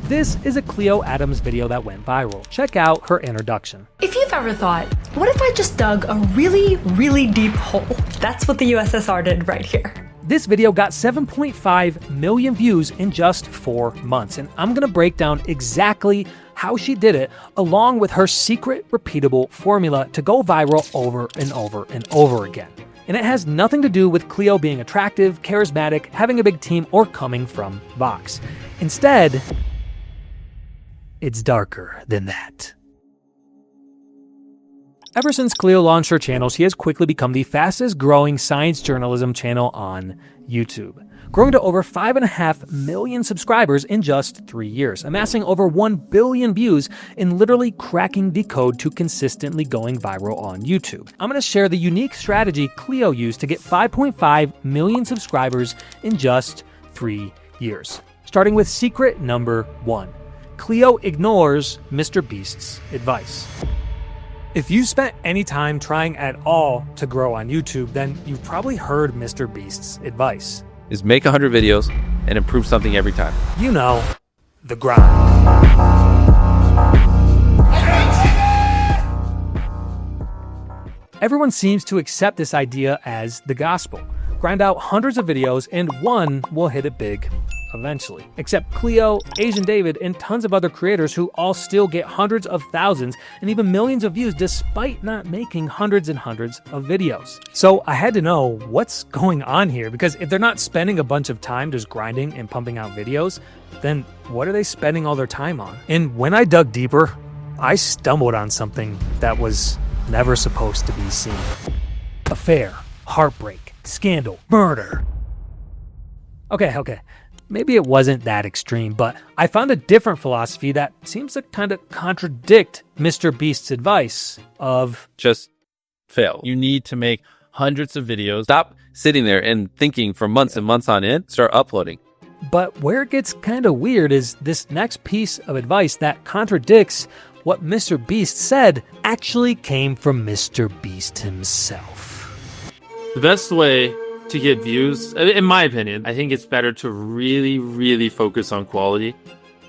This is a Cleo Abrams video that went viral. Check out her introduction. If you've ever thought, what if I just dug a really, really deep hole? That's what the USSR did right here. This video got 7.5 million views in just 4 months, and I'm gonna break down exactly how she did it, along with her secret, repeatable formula to go viral over and over and over again. And it has nothing to do with Cleo being attractive, charismatic, having a big team, or coming from Vox. Instead, it's darker than that. Ever since Cleo launched her channel, she has quickly become the fastest growing science journalism channel on YouTube, growing to over 5.5 million subscribers in just 3 years, amassing over 1 billion views, and literally cracking the code to consistently going viral on YouTube. I'm going to share the unique strategy Cleo used to get 5.5 million subscribers in just 3 years. Starting with secret number 1. Cleo ignores Mr. Beast's advice. If you spent any time trying at all to grow on YouTube, then you've probably heard Mr. Beast's advice. Is make 100 videos and improve something every time. You know, the grind. Everyone seems to accept this idea as the gospel. Grind out hundreds of videos and one will hit it big eventually. Except Cleo, Asian David, and tons of other creators who all still get hundreds of thousands and even millions of views despite not making hundreds and hundreds of videos. So I had to know what's going on here, because if they're not spending a bunch of time just grinding and pumping out videos, then what are they spending all their time on? And when I dug deeper, I stumbled on something that was never supposed to be seen. Affair, heartbreak, scandal, murder. Okay. Maybe it wasn't that extreme, but I found a different philosophy that seems to kind of contradict Mr. Beast's advice of just fail. You need to make hundreds of videos. Stop sitting there and thinking for months and months on end. Start uploading. But where it gets kind of weird is this next piece of advice that contradicts what Mr. Beast said actually came from Mr. Beast himself. The best way to get views, in my opinion, I think it's better to really, really focus on quality.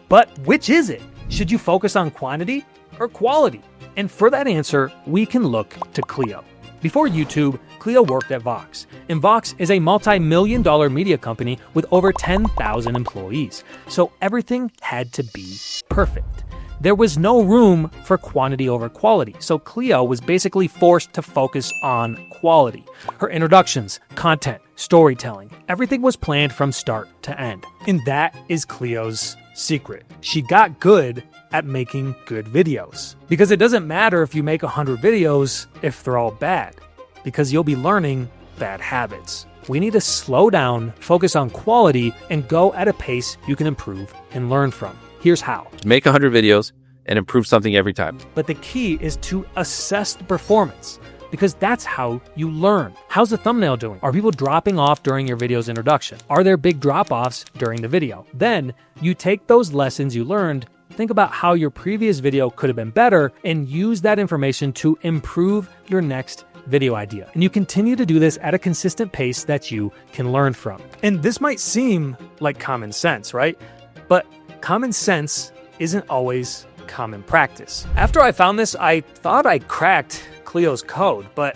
But which is it? Should you focus on quantity or quality? And for that answer, we can look to Cleo. Before YouTube, Cleo worked at Vox, and Vox is a multi-million-dollar media company with over 10,000 employees. So everything had to be perfect. There was no room for quantity over quality, so Cleo was basically forced to focus on quality. Her introductions, content, storytelling, everything was planned from start to end. And that is Cleo's secret. She got good at making good videos. Because it doesn't matter if you make 100 videos if they're all bad, because you'll be learning bad habits. We need to slow down, focus on quality, and go at a pace you can improve and learn from. Here's how. Make 100 videos and improve something every time. But the key is to assess the performance, because that's how you learn. How's the thumbnail doing? Are people dropping off during your video's introduction? Are there big drop-offs during the video? Then you take those lessons you learned, think about how your previous video could have been better, and use that information to improve your next video idea. And you continue to do this at a consistent pace that you can learn from. And this might seem like common sense, right? But common sense isn't always common practice. After I found this, I thought I cracked Cleo's code, but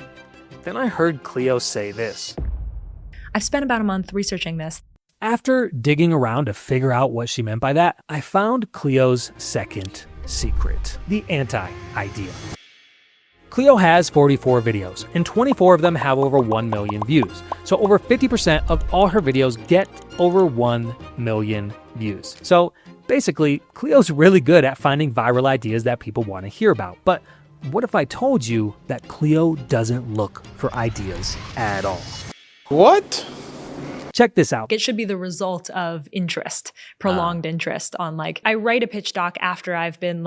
then I heard Cleo say this. I've spent about a month researching this. After digging around to figure out what she meant by that, I found Cleo's second secret, the anti-idea. Cleo has 44 videos, and 24 of them have over 1 million views. So over 50% of all her videos get over 1 million views. So basically, Cleo's really good at finding viral ideas that people want to hear about. But what if I told you that Cleo doesn't look for ideas at all? What? Check this out. It should be the result of interest, prolonged interest on I write a pitch doc after I've been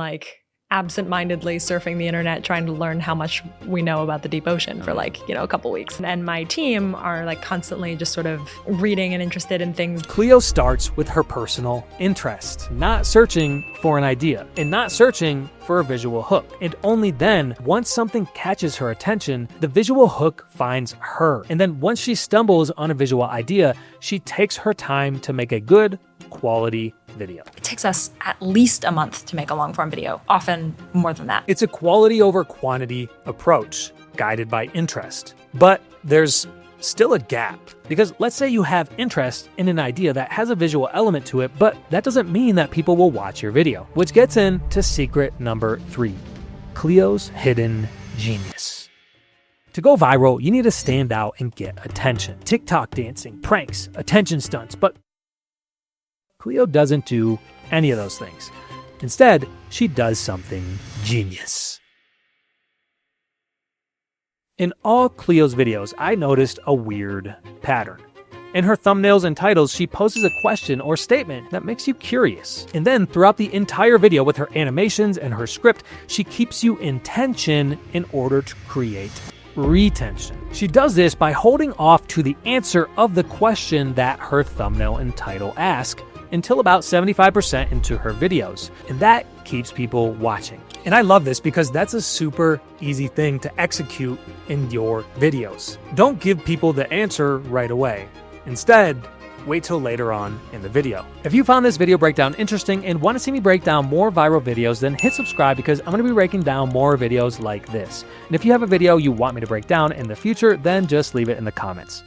absent-mindedly surfing the internet trying to learn how much we know about the deep ocean for a couple weeks. And my team are constantly just sort of reading and interested in things. Cleo starts with her personal interest, not searching for an idea and not searching for a visual hook. And only then, once something catches her attention, the visual hook finds her. And then once she stumbles on a visual idea, she takes her time to make a good quality video. It takes us at least a month to make a long form video, often more than that. It's a quality over quantity approach, guided by interest. But there's still a gap, because let's say you have interest in an idea that has a visual element to it, but that doesn't mean that people will watch your video, which gets into secret number 3, Cleo's hidden genius. To go viral, you need to stand out and get attention. TikTok dancing, pranks, attention stunts, but Cleo doesn't do any of those things. Instead, she does something genius. In all Cleo's videos, I noticed a weird pattern. In her thumbnails and titles, she poses a question or statement that makes you curious. And then throughout the entire video with her animations and her script, she keeps you in tension in order to create retention. She does this by holding off to the answer of the question that her thumbnail and title ask until about 75% into her videos. And that keeps people watching. And I love this because that's a super easy thing to execute in your videos. Don't give people the answer right away. Instead, wait till later on in the video. If you found this video breakdown interesting and want to see me break down more viral videos, then hit subscribe because I'm going to be breaking down more videos like this. And if you have a video you want me to break down in the future, then just leave it in the comments.